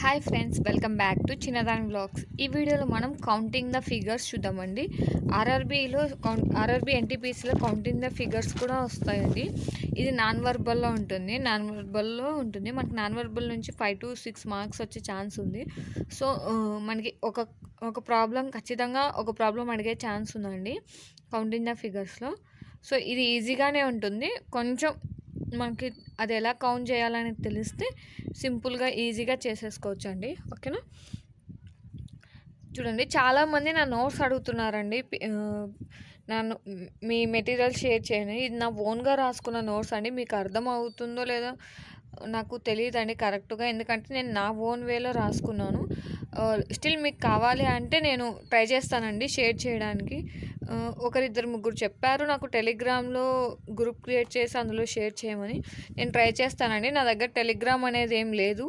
Hi friends, welcome back to చిన్నదాని blogs. ఈ వీడియోలో మనం కౌంటింగ్ ద ఫిగర్స్ చూద్దామండి. ఆర్ఆర్బీ ఎన్టీపీసీలో కౌంటింగ్ ద ఫిగర్స్ కూడా వస్తాయండి. ఇది నాన్ వర్బల్లో ఉంటుంది. మనకి నాన్ వర్బల్ నుంచి 5 to 6 మార్క్స్ వచ్చే ఛాన్స్ ఉంది. సో మనకి ఒక ప్రాబ్లం ఖచ్చితంగా ఒక ప్రాబ్లం అడిగే ఛాన్స్ ఉందండి కౌంటింగ్ ద ఫిగర్స్లో. సో ఇది ఈజీగానే ఉంటుంది. కొంచెం మనకి అది ఎలా కౌంట్ చేయాలని తెలిస్తే సింపుల్గా ఈజీగా చేసేసుకోవచ్చు అండి. ఓకేనా, చూడండి, చాలామంది నా నోట్స్ అడుగుతున్నారండి. నన్ను మీ మెటీరియల్ షేర్ చేయండి. ఇది నా ఓన్గా రాసుకున్న నోట్స్ అండి. మీకు అర్థం అవుతుందో లేదో నాకు తెలియదండి కరెక్ట్గా, ఎందుకంటే నేను నా ఓన్ వేలో రాసుకున్నాను. స్టిల్ మీకు కావాలి అంటే నేను ట్రై చేస్తానండి షేర్ చేయడానికి. ఒకరిద్దరు ముగ్గురు చెప్పారు నాకు టెలిగ్రామ్లో గ్రూప్ క్రియేట్ చేసి అందులో షేర్ చేయమని. నేను ట్రై చేస్తానండి. నా దగ్గర టెలిగ్రామ్ అనేది ఏం లేదు.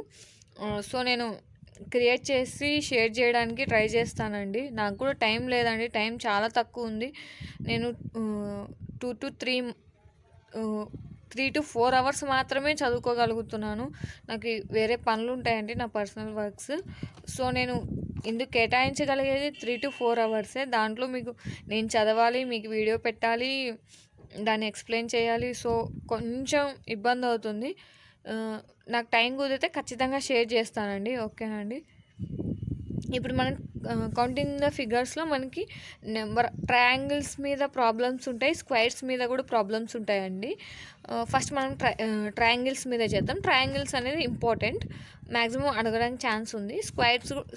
సో నేను క్రియేట్ చేసి షేర్ చేయడానికి ట్రై చేస్తానండి. నాకు కూడా టైం లేదండి, టైం చాలా తక్కువ ఉంది. నేను 2 to 3 to 4 అవర్స్ మాత్రమే చదువుకోగలుగుతున్నాను. నాకు వేరే పనులు ఉంటాయండి, నా పర్సనల్ వర్క్స్. సో నేను ఇందుకు కేటాయించగలిగేది 3 to 4 అవర్సే. దాంట్లో మీకు నేను చదవాలి, మీకు వీడియో పెట్టాలి, దాన్ని ఎక్స్ప్లెయిన్ చేయాలి. సో కొంచెం ఇబ్బంది అవుతుంది. నాకు టైం కుదిరితే ఖచ్చితంగా షేర్ చేస్తానండి. ఓకేనండి, ఇప్పుడు మనం కౌంటింగ్ ద ఫిగర్స్లో మనకి ట్రయాంగిల్స్ మీద ప్రాబ్లమ్స్ ఉంటాయి, స్క్వైర్స్ మీద కూడా ప్రాబ్లమ్స్ ఉంటాయండి. ఫస్ట్ మనం ట్రయాంగిల్స్ మీద చేద్దాం. ట్రయాంగిల్స్ అనేది ఇంపార్టెంట్, మ్యాక్సిమం అడగడానికి ఛాన్స్ ఉంది.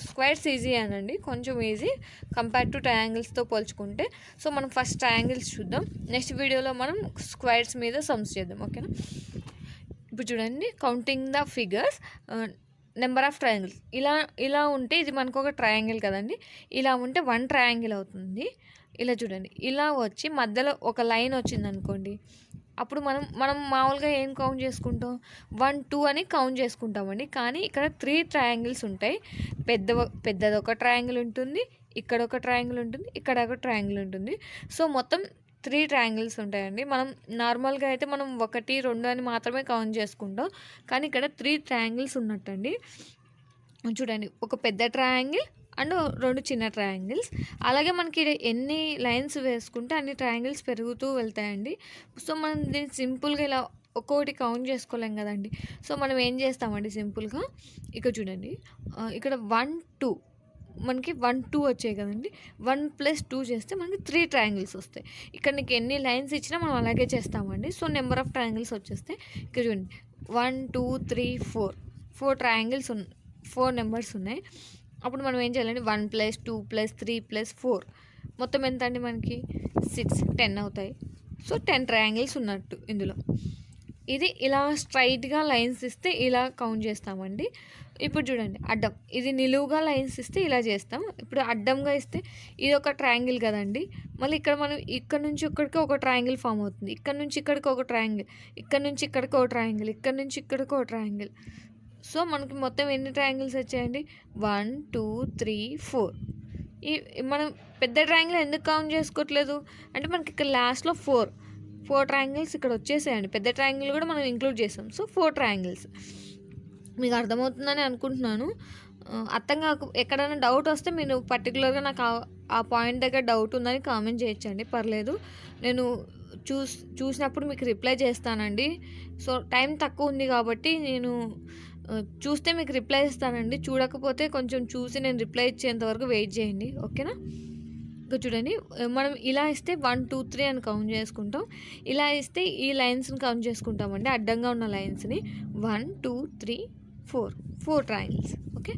స్క్వైర్స్ ఈజీ అనండి, కొంచెం ఈజీ కంపేర్ టు ట్రయాంగిల్స్తో పోల్చుకుంటే. సో మనం ఫస్ట్ ట్రయాంగిల్స్ చూద్దాం. నెక్స్ట్ వీడియోలో మనం స్క్వైర్స్ మీద సమ్స్ చేద్దాం. ఓకేనా, ఇప్పుడు చూడండి, counting the figures, number of triangles. ఇలా ఉంటే ఇది మనకు ఒక ట్రయాంగిల్ కదండి. ఇలా ఉంటే 1 ట్రయాంగిల్ అవుతుంది. ఇలా చూడండి, ఇలా వచ్చి మధ్యలో ఒక లైన్ వచ్చింది అనుకోండి. అప్పుడు మనం మామూలుగా ఏం కౌంట్ చేసుకుంటాం, 1 2 అని కౌంట్ చేసుకుంటామండి. కానీ ఇక్కడ 3 ట్రయాంగిల్స్ ఉంటాయి. పెద్దది ఒక ట్రయాంగిల్ ఉంటుంది, ఇక్కడ ఒక ట్రయాంగిల్ ఉంటుంది, ఇక్కడ ఒక ట్రయాంగిల్ ఉంటుంది. సో మొత్తం 3 ట్రయాంగిల్స్ ఉంటాయండి. మనం నార్మల్గా అయితే మనం 1 2 అని మాత్రమే కౌంట్ చేసుకుంటాం, కానీ ఇక్కడ 3 ట్రయాంగిల్స్ ఉన్నట్టండి. చూడండి, ఒక పెద్ద ట్రయాంగిల్ అండ్ 2 చిన్న ట్రయాంగిల్స్. అలాగే మనకి ఎన్ని లైన్స్ వేసుకుంటే అన్ని ట్రయాంగిల్స్ పెరుగుతూ వెళ్తాయండి. సో మనం దీన్ని సింపుల్గా ఇలా ఒక్కొక్కటి కౌంట్ చేసుకోలేం కదండి. సో మనం ఏం చేస్తామండి సింపుల్గా, ఇక్కడ చూడండి, ఇక్కడ 1 2 మనకి 1 2 వచ్చాయి కదండి. 1 + 2 చేస్తే మనకి 3 ట్రయాంగిల్స్ వస్తాయి. ఇక్కడ నీకు ఎన్ని లైన్స్ ఇచ్చినా మనం అలాగే చేస్తామండి. సో నెంబర్ ఆఫ్ ట్రయాంగిల్స్ వచ్చేస్తాయి. ఇక్కడ చూడండి, 1 2 3 4 ట్రయాంగిల్స్ 4 నెంబర్స్ ఉన్నాయి. అప్పుడు మనం ఏం చేయాలండి, 1 + 2 + 3 + 4 మొత్తం ఎంత అండి, మనకి 6 10 అవుతాయి. సో 10 ట్రయాంగిల్స్ ఉన్నట్టు ఇందులో. ఇది ఇలా స్ట్రైట్గా లైన్స్ ఇస్తే ఇలా కౌంట్ చేస్తామండి. ఇప్పుడు చూడండి, అడ్డం, ఇది నిలువుగా లైన్స్ ఇస్తే ఇలా చేస్తాం. ఇప్పుడు అడ్డంగా ఇస్తే ఇది ఒక ట్రయాంగిల్ కదండి. మళ్ళీ ఇక్కడ మనం ఇక్కడ నుంచి ఇక్కడికి ఒక ట్రయాంగిల్ ఫామ్ అవుతుంది, ఇక్కడ నుంచి ఇక్కడికి ఒక ట్రయాంగిల్, ఇక్కడ నుంచి ఇక్కడికి ఒక ట్రయాంగిల్, ఇక్కడ నుంచి ఇక్కడికి ఒక ట్రయాంగిల్. సో మనకి మొత్తం ఎన్ని ట్రయాంగిల్స్ వచ్చాయండి, 1 2 3 4. మనం పెద్ద ట్రయాంగిల్ ఎందుకు కౌంట్ చేసుకోవట్లేదు అంటే మనకి ఇక్కడ లాస్ట్లో 4 ట్రయాంగిల్స్ ఇక్కడ వచ్చేసాయండి. పెద్ద ట్రయాంగిల్ కూడా మనం ఇంక్లూడ్ చేసాం. So 4 triangles. మీకు అర్థమవుతుందని అనుకుంటున్నాను. అర్థం కాక ఎక్కడైనా డౌట్ వస్తే మీరు పర్టికులర్గా నాకు ఆ పాయింట్ దగ్గర డౌట్ ఉందని కామెంట్ చేయొచ్చండి, పర్లేదు. నేను చూసినప్పుడు మీకు రిప్లై చేస్తానండి. సో టైం తక్కువ ఉంది కాబట్టి నేను చూస్తే మీకు రిప్లై ఇస్తానండి. చూడకపోతే కొంచెం చూసి నేను రిప్లై ఇచ్చేంత వరకు వెయిట్ చేయండి. ఓకేనా, ఇంకా చూడండి, మనం ఇలా ఇస్తే 1 2 3 అని కౌంట్ చేసుకుంటాం. ఇలా ఇస్తే ఈ లైన్స్ని కౌంట్ చేసుకుంటామండి, అడ్డంగా ఉన్న లైన్స్ని. 1 2 3 4 ట్రయాంగిల్స్. ఓకే,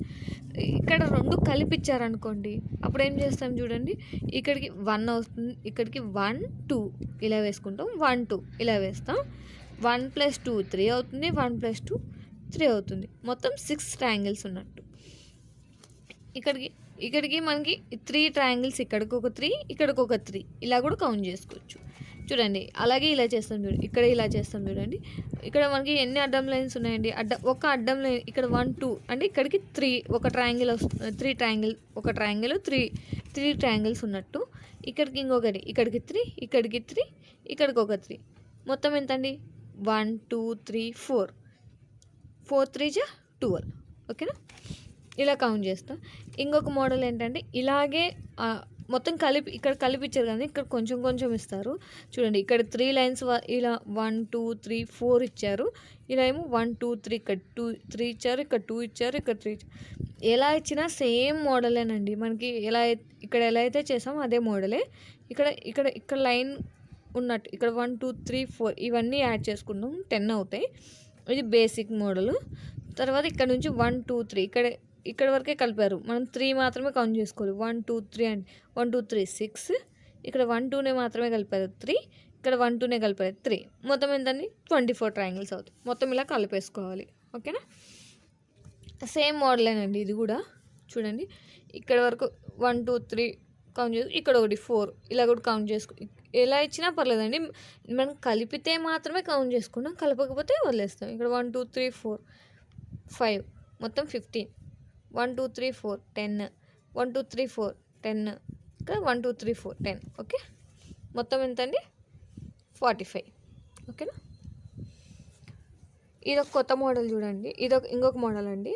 ఇక్కడ 2 కలిపిచ్చారనుకోండి, అప్పుడు ఏం చేస్తాం చూడండి, ఇక్కడికి 1 అవుతుంది, ఇక్కడికి 1 2 ఇలా వేసుకుంటాం, 1 2 ఇలా వేస్తాం. 1 + 2 3 అవుతుంది, 1 + 2 3 అవుతుంది. మొత్తం 6 ట్రయాంగిల్స్ ఉన్నట్టు. ఇక్కడికి మనకి 3 ట్రయాంగిల్స్, ఇక్కడికి ఒక 3, ఇక్కడికి ఒక 3, ఇలా కూడా కౌంట్ చేసుకోవచ్చు. చూడండి, అలాగే ఇలా చేస్తాం చూడండి, ఇక్కడ ఇలా చేస్తాం చూడండి. ఇక్కడ మనకి ఎన్ని అడ్డం లైన్స్ ఉన్నాయండి, ఒక అడ్డం లైన్ ఇక్కడ 1 2 అంటే ఇక్కడికి 3 ఒక ట్రయాంగిల్ వస్తుంది, 3 ట్రయాంగిల్, ఒక ట్రయాంగిల్ 3 ట్రయాంగిల్స్ ఉన్నట్టు. ఇక్కడికి ఇంకొకటి, ఇక్కడికి 3, ఇక్కడికి 3, ఇక్కడికి ఒక 3, మొత్తం ఎంత అండి, 1 2 3 4 3 12. ఓకేనా. ఇలా కౌంట్ చేస్తా. ఇంకొక మోడల్ ఏంటంటే ఇలాగే మొత్తం కలిపి ఇక్కడ కలిపిచ్చారు కానీ ఇక్కడ కొంచెం కొంచెం ఇస్తారు చూడండి. ఇక్కడ 3 లైన్స్ ఇలా 1 2 3 4 ఇచ్చారు. ఇలా ఏమో 1 2 3 ఇక్కడ 3 ఇచ్చారు, ఇక్కడ 2 ఇచ్చారు, ఇక్కడ 3 ఇచ్చారు. ఎలా ఇచ్చినా సేమ్ మోడలేనండి మనకి. ఇక్కడ ఎలా అయితే చేసామో అదే మోడలే. ఇక్కడ ఇక్కడ ఇక్కడ లైన్ ఉన్నట్టు ఇక్కడ 1 2 3 4 ఇవన్నీ యాడ్ చేసుకుంటాం 10 అవుతాయి. ఇది బేసిక్ మోడలు. తర్వాత ఇక్కడ నుంచి 1 2 3 ఇక్కడ వరకే కలిపారు. మనం 3 మాత్రమే కౌంట్ చేసుకోవాలి. 1 2 3 అండ్ 1 2 3 6. ఇక్కడ 1 2నే మాత్రమే కలిపారు 3. ఇక్కడ 1 2నే కలిపారు 3. మొత్తం ఎంతండి 24 ట్రయాంగిల్స్ అవుతాయి. మొత్తం ఇలా కలిపేసుకోవాలి. ఓకేనా. సేమ్ మోడలేనండి ఇది కూడా. చూడండి ఇక్కడ వరకు 1 2 3 కౌంట్ చేసి ఇక్కడ ఒకటి 4 ఇలా కూడా కౌంట్ చేసుకో. ఎలా ఇచ్చినా పర్లేదండి. మనం కలిపితే మాత్రమే కౌంట్ చేసుకుంటాం, కలపకపోతే వదిలేస్తాం. ఇక్కడ 1 2 3 4 5 మొత్తం 15. 1 2 3 4 10. 1 2 3 4 10. ఇక్కడ 1 2 3 4 10. ఓకే. మొత్తం ఎంత అండి 45. ఓకేనా. ఇదొక కొత్త మోడల్ చూడండి. ఇంకొక మోడల్ అండి.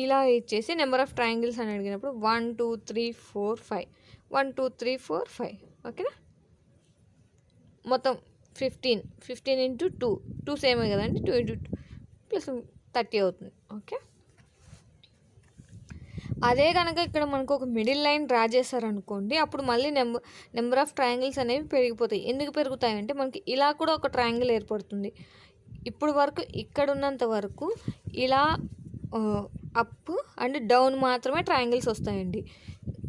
ఇలా ఇచ్చేసి నెంబర్ ఆఫ్ ట్రయాంగిల్స్ అని అడిగినప్పుడు 1 2 3 4 5. 1 2 3 4 5. ఓకేనా. మొత్తం 15 ఇంటూ 2 సేమే కదండి. 2 ఇంటూ 2 ప్లస్ 30 అవుతుంది. ఓకే. అదే కనుక ఇక్కడ మనకు ఒక మిడిల్ లైన్ డ్రా చేశారనుకోండి, అప్పుడు మళ్ళీ నెంబర్ ఆఫ్ ట్రయాంగిల్స్ అనేవి పెరిగిపోతాయి. ఎందుకు పెరుగుతాయి అంటే మనకి ఇలా కూడా ఒక ట్రయాంగిల్ ఏర్పడుతుంది. ఇప్పుడు వరకు ఇక్కడ ఉన్నంత వరకు ఇలా అప్ అండ్ డౌన్ మాత్రమే ట్రయాంగిల్స్ వస్తాయండి.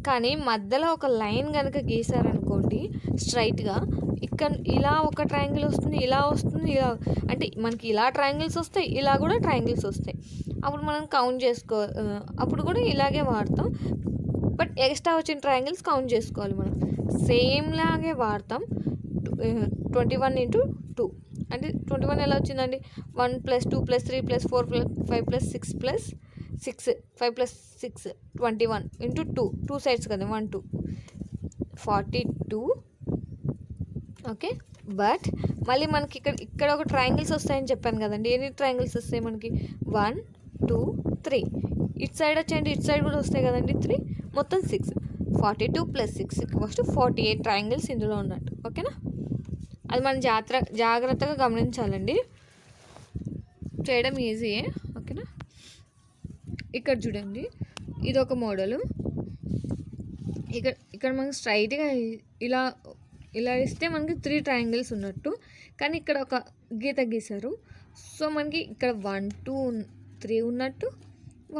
కానీ మధ్యలో ఒక లైన్ కనుక గీసారనుకోండి స్ట్రైట్గా, ఇక్కడ ఇలా ఒక ట్రయాంగిల్ వస్తుంది, ఇలా వస్తుంది, ఇలా అంటే మనకి ఇలా ట్రయాంగిల్స్ వస్తాయి, ఇలా కూడా ట్రయాంగిల్స్ వస్తాయి. అప్పుడు మనం కౌంట్ అప్పుడు కూడా ఇలాగే వాడతాం. బట్ ఎక్స్ట్రా వచ్చిన ట్రయాంగిల్స్ కౌంట్ చేసుకోవాలి మనం. సేమ్ లాగే వాడతాం. 21 ఇంటూ 2 అంటే 21 ఎలా వచ్చిందండి. 1 + 2 + 3 + 4 + 5 + 6 + 6 5 + 6 21 ఇంటూ 2 సైడ్స్ కదా 1 2 42. ఓకే. బట్ మళ్ళీ మనకి ఇక్కడ ఒక ట్రయాంగిల్స్ వస్తాయని చెప్పాను కదండి. ఎన్ని ట్రయాంగిల్స్ వస్తాయి మనకి 1 2 3. ఇటు సైడ్ వచ్చేయండి, ఇటు సైడ్ కూడా వస్తాయి కదండి 3. మొత్తం 6. 42 + 6 = 48 ట్రయాంగిల్స్ ఇందులో ఉన్నట్టు. ఓకేనా. అది మనం జాగ్రత్తగా గమనించాలండి. చేయడం ఈజీయే. ఓకేనా. ఇక్కడ చూడండి ఇదొక మోడలు. ఇక్కడ మనకి స్ట్రైట్గా ఇలా ఇస్తే మనకి 3 ట్రయాంగిల్స్ ఉన్నట్టు, కానీ ఇక్కడ ఒక గీత గీశారు. సో మనకి ఇక్కడ 1 2 3 ఉన్నట్టు,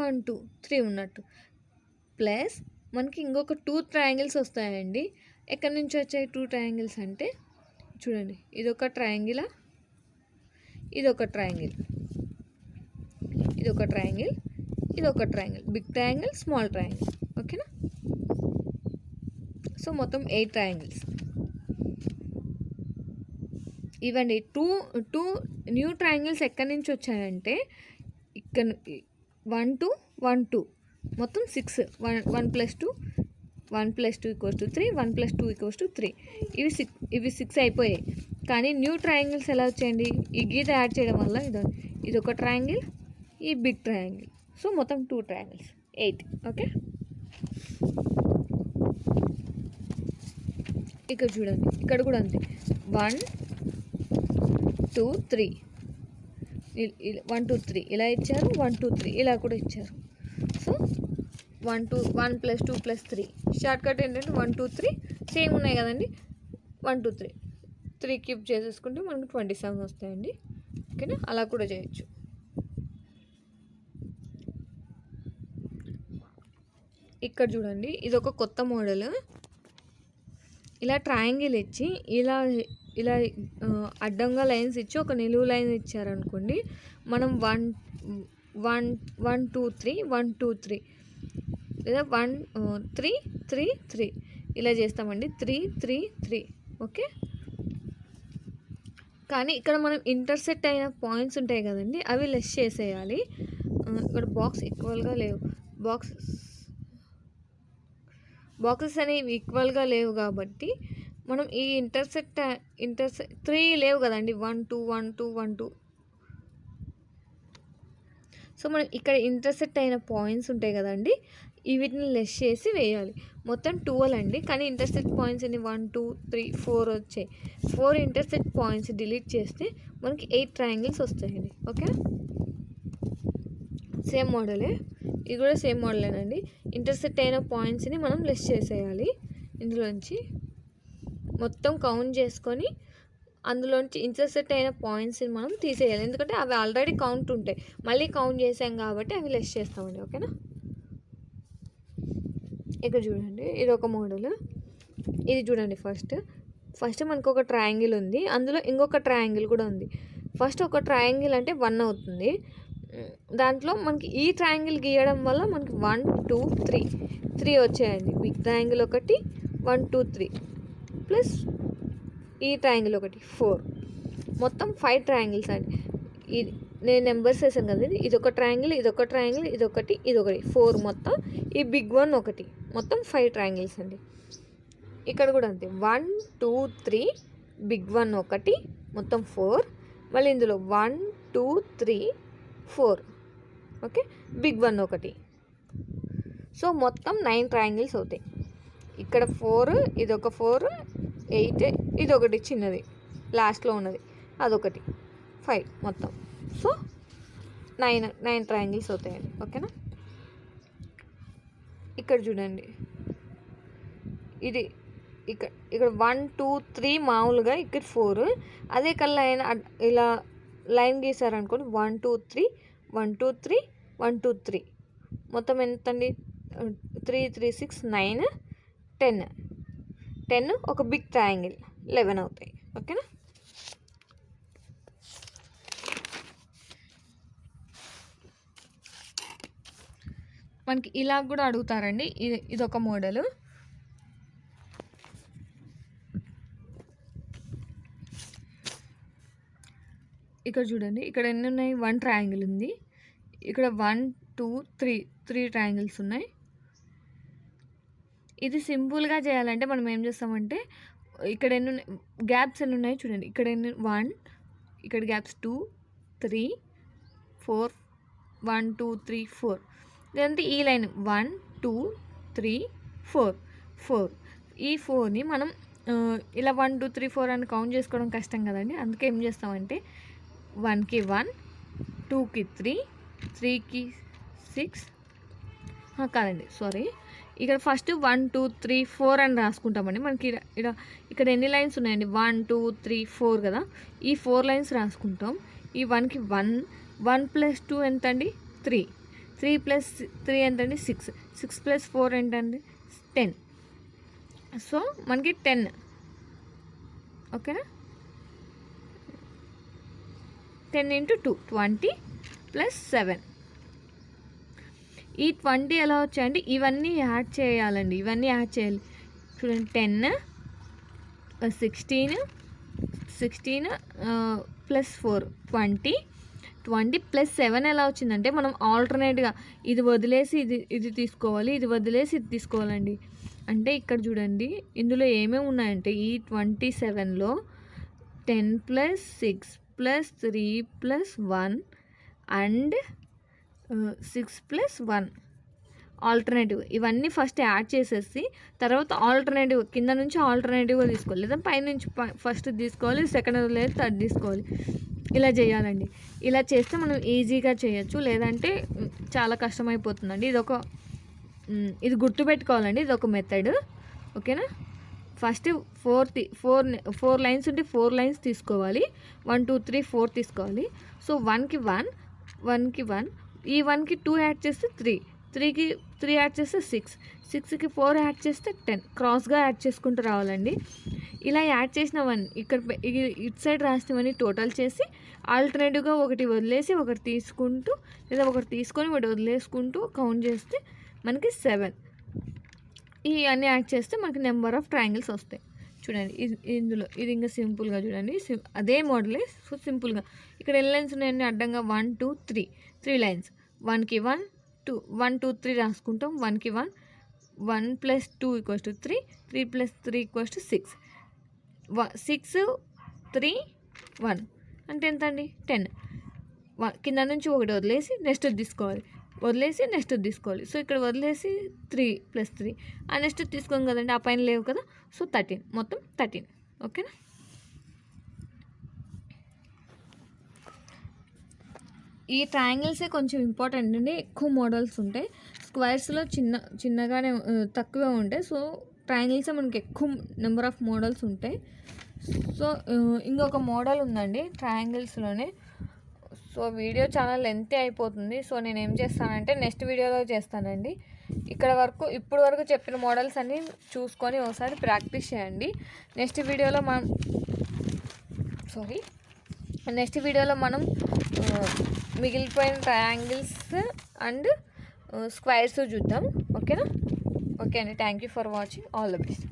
1 2 3 ఉన్నట్టు, ప్లస్ మనకి ఇంకొక 2 ట్రయాంగిల్స్ వస్తాయండి. ఎక్కడి నుంచి వచ్చాయి 2 ట్రయాంగిల్స్ అంటే చూడండి, ఇదొక ట్రయాంగిల్, ఇదొక ట్రయాంగిల్, ఇదొక ట్రయాంగిల్, ఇదొక triangle, big triangle, small triangle. ఓకేనా. సో మొత్తం 8 ట్రయాంగిల్స్ ఇవ్వండి. 2 న్యూ ట్రయాంగిల్స్ ఎక్కడి నుంచి వచ్చాయంటే ఇక్కడ 1 2 1 2 మొత్తం 6. 1 + 2 1 + 2 = 3. 1 + 2 = 3. ఇవి 6 అయిపోయాయి. కానీ న్యూ ట్రయాంగిల్స్ ఎలా వచ్చాయండి, ఈ గీత యాడ్ చేయడం వల్ల ఇదొక ట్రయాంగిల్, ఈ బిగ్ ట్రయాంగిల్. సో మొత్తం 2 ట్రయాంగిల్స్ 8. ఓకే. ఇక్కడ చూడండి, ఇక్కడ కూడా అంతే. 1 2 3 1 2 3 ఇలా ఇచ్చారు, 1 2 3 ఇలా కూడా ఇచ్చారు. సో 1 + 2 + 3 షార్ట్ కట్ ఏంటంటే 1 2 3 సేమ్ ఉన్నాయి కదండి. 1 2 3 క్యూబ్ చేసేసుకుంటే మనకు 27 వస్తాయండి. ఓకేనా. అలా కూడా చేయొచ్చు. ఇక్కడ చూడండి ఇదొక కొత్త మోడల్. ఇలా ట్రయాంగిల్ ఇచ్చి ఇలా అడ్డంగా లైన్స్ ఇచ్చి ఒక నిలువు లైన్ ఇచ్చారనుకోండి, మనం 1 2 3 1 2 3 లేదా 1 3 3 3 ఇలా చేస్తామండి. 3 3 3. ఓకే. కానీ ఇక్కడ మనం ఇంటర్సెక్ట్ అయిన పాయింట్స్ ఉంటాయి కదండి, అవి లెస్ చేసేయాలి. ఇక్కడ బాక్స్ ఈక్వల్గా లేవు, బాక్సెస్ అనేవి ఈక్వల్గా లేవు కాబట్టి మనం ఈ ఇంటర్సెక్ట్ 3 లేవు కదండి. 1 2 1 2 1 2 సో మనం ఇక్కడ ఇంటర్సెక్ట్ అయిన పాయింట్స్ ఉంటాయి కదండి, వీటిని లెస్ చేసి వేయాలి. మొత్తం 12 అండి, కానీ ఇంటర్సెక్ట్ పాయింట్స్ అన్ని 1 2 3 4 వచ్చాయి. 4 ఇంటర్సెక్ట్ పాయింట్స్ డిలీట్ చేస్తే మనకి 8 ట్రయాంగిల్స్ వస్తాయండి. ఓకే, సేమ్ మోడలే, ఇది కూడా సేమ్ మోడలేనండి. ఇంటర్సెక్ట్ అయిన పాయింట్స్ని మనం లెస్ చేసేయాలి. ఇందులోంచి మొత్తం కౌంట్ చేసుకొని అందులోంచి ఇంటర్సెక్ట్ అయిన పాయింట్స్ని మనం తీసేయాలి. ఎందుకంటే అవి ఆల్రెడీ కౌంట్ ఉంటాయి, మళ్ళీ కౌంట్ చేసాం కాబట్టి అవి లెస్ చేస్తామండి. ఓకేనా, ఇక్కడ చూడండి, ఇది ఒక మోడల్. ఇది చూడండి, ఫస్ట్ మనకు ఒక ట్రయాంగిల్ ఉంది, అందులో ఇంకొక ట్రయాంగిల్ కూడా ఉంది. ఫస్ట్ ఒక ట్రయాంగిల్ అంటే 1 అవుతుంది. దాంట్లో మనకి ఈ ట్రయాంగిల్ గీయడం వల్ల మనకి 1 2 3 వచ్చాయండి. బిగ్ ట్రయాంగిల్ ఒకటి 1 2 3 ప్లస్ ఈ ట్రయాంగిల్ ఒకటి 4, మొత్తం 5 ట్రయాంగిల్స్ అండి. ఇది నేను నెంబర్స్ వేసాను కదా, ఇది ఒక ట్రయాంగిల్, ఇదొక ట్రయాంగిల్, ఇదొకటి 4, మొత్తం ఈ బిగ్ వన్ ఒకటి, మొత్తం 5 ట్రయాంగిల్స్ అండి. ఇక్కడ కూడా అంతే, 1 2 3 బిగ్ వన్ ఒకటి, మొత్తం 4, మళ్ళీ ఇందులో 1 2 3 4, ఓకే, బిగ్ వన్ ఒకటి. సో మొత్తం 9 ట్రయాంగిల్స్ అవుతాయి. ఇక్కడ 4, ఇదొక 4, 8, ఇదొకటి చిన్నది లాస్ట్లో ఉన్నది, అదొకటి 5, మొత్తం. సో 9 ట్రయాంగిల్స్ అవుతాయండి. ఓకేనా, ఇక్కడ చూడండి, ఇది ఇక్కడ 1 2 3 మామూలుగా, ఇక్కడ 4, అదే కల్లా అయినా ఇలా లైన్ గీసారనుకోండి, 1 2 3 1 2 3 1 2 3, మొత్తం ఎంత అండి, 3 3 6 9 10, ఒక బిగ్ ట్రయాంగిల్ 11 అవుతాయి. ఓకేనా, మనకి ఇలా కూడా అడుగుతారండి. ఇదొక మోడల్. ఇక్కడ చూడండి, ఇక్కడ ఎన్ని ఉన్నాయి, 1 ట్రయాంగిల్ ఉంది, ఇక్కడ 1 2 3 ట్రయాంగిల్స్ ఉన్నాయి. ఇది సింపుల్గా చేయాలంటే మనం ఏం చేస్తామంటే, ఇక్కడ గ్యాప్స్ ఎన్ని ఉన్నాయి చూడండి, ఇక్కడ 1, ఇక్కడ గ్యాప్స్ 2 3 4 1 2 3 4, లేదంటే ఈ లైన్ 1 2 3 4, ఈ 4ని మనం ఇలా 1 2 3 4 అని కౌంట్ చేసుకోవడం కష్టం కదండి. అందుకే ఏం చేస్తామంటే 1కి 1 2కి 3 3కి 6 కాదండి, సారీ, ఇక్కడ ఫస్ట్ 1 2 3 4 అని రాసుకుంటామండి. మనకి ఇక్కడ ఎన్ని లైన్స్ ఉన్నాయండి, 1 2 3 4 కదా, ఈ 4 లైన్స్ రాసుకుంటాం. ఈ 1కి 1 ప్లస్ 2 ఎంత అండి, 3 ప్లస్ 3 ఎంతండి, 6 ప్లస్ 4 ఏంటండి, 10. సో మనకి 10. ఓకేనా, 10 × 2 20 ప్లస్ 7. ఈ 20 ఎలా వచ్చాయండి, ఇవన్నీ యాడ్ చేయాలండి, ఇవన్నీ యాడ్ చేయాలి. చూడండి, 10 16 ప్లస్ 4 20 ప్లస్ 7 ఎలా వచ్చిందంటే, మనం ఆల్టర్నేట్గా ఇది వదిలేసి ఇది తీసుకోవాలి, ఇది వదిలేసి ఇది తీసుకోవాలండి. అంటే ఇక్కడ చూడండి, ఇందులో ఏమేమి ఉన్నాయంటే, ఈ 27లో 10 plus 6 plus 3 plus 1 and 6 plus 1 alternative, ఇవన్నీ ఫస్ట్ యాడ్ చేసేసి తర్వాత ఆల్టర్నేటివ్ కింద నుంచి ఆల్టర్నేటివ్గా తీసుకోవాలి, లేదా పైనుంచి ఫస్ట్ తీసుకోవాలి, సెకండ్ లేదా థర్డ్ తీసుకోవాలి. ఇలా చేయాలండి. ఇలా చేస్తే మనం ఈజీగా చేయొచ్చు, లేదంటే చాలా కష్టమైపోతుందండి. ఇది గుర్తుపెట్టుకోవాలండి, ఇది ఒక మెథడ్. ఓకేనా, ఫస్ట్ 4 లైన్స్ ఉంటే 4 లైన్స్ తీసుకోవాలి, 1 2 3 4 తీసుకోవాలి. సో 1కి 1 ఈ 1కి 2 యాడ్ చేస్తే 3కి 3 యాడ్ చేస్తే 6కి 4 యాడ్ చేస్తే 10, క్రాస్గా యాడ్ చేసుకుంటూ రావాలండి. ఇలా యాడ్ చేసిన ఇక్కడ ఇటు సైడ్ రాసినవన్నీ టోటల్ చేసి ఆల్టర్నేటివ్గా ఒకటి వదిలేసి ఒకటి తీసుకుంటూ, లేదా ఒకటి తీసుకొని ఒకటి వదిలేసుకుంటూ కౌంట్ చేస్తే మనకి 7. ఇవన్నీ యాడ్ చేస్తే మనకి నెంబర్ ఆఫ్ ట్రయాంగిల్స్ వస్తాయి. చూడండి, ఇందులో ఇది ఇంకా సింపుల్గా చూడండి, అదే మోడలే. సో సింపుల్గా ఇక్కడ ఎన్ని లైన్స్ ఉన్నాయండి, అడ్డంగా 1 2 3 లైన్స్. 1కి 1 2 3 రాసుకుంటాం. 1కి 1 ప్లస్ 2 = 3 ప్లస్ 3 = 6 6 3 1 అంటే ఎంత అండి, 10. కింద నుంచి ఒకటి వదిలేసి నెక్స్ట్ తీసుకోవాలి, వదిలేసి నెక్స్ట్ తీసుకోవాలి. సో ఇక్కడ వదిలేసి 3 + 3 ఆ నెక్స్ట్ తీసుకోం కదండి, ఆ పైన లేవు కదా. సో 13, మొత్తం 13. ఓకేనా. ఈ ట్రయాంగిల్సే కొంచెం ఇంపార్టెంట్ అండి. ఎక్కువ మోడల్స్ ఉంటాయి, స్క్వేర్స్లో చిన్నగానే తక్కువే ఉంటాయి. సో ట్రయాంగిల్సే మనకి ఎక్కువ నెంబర్ ఆఫ్ మోడల్స్ ఉంటాయి. సో ఇంకొక మోడల్ ఉందండి ట్రయాంగిల్స్లోనే. సో వీడియో చాలా లెంతీ అయిపోతుంది. సో నేను ఏం చేస్తానంటే నెక్స్ట్ వీడియోలో చేస్తానండి. ఇప్పుడు వరకు చెప్పిన మోడల్స్ అన్నీ చూసుకొని ఒకసారి ప్రాక్టీస్ చేయండి. నెక్స్ట్ వీడియోలో మనం మిగిలిపోయిన ట్రయాంగిల్స్ అండ్ స్క్వేర్స్ చూద్దాం. ఓకేనా. ఓకే అండి, thank you for watching. All the best.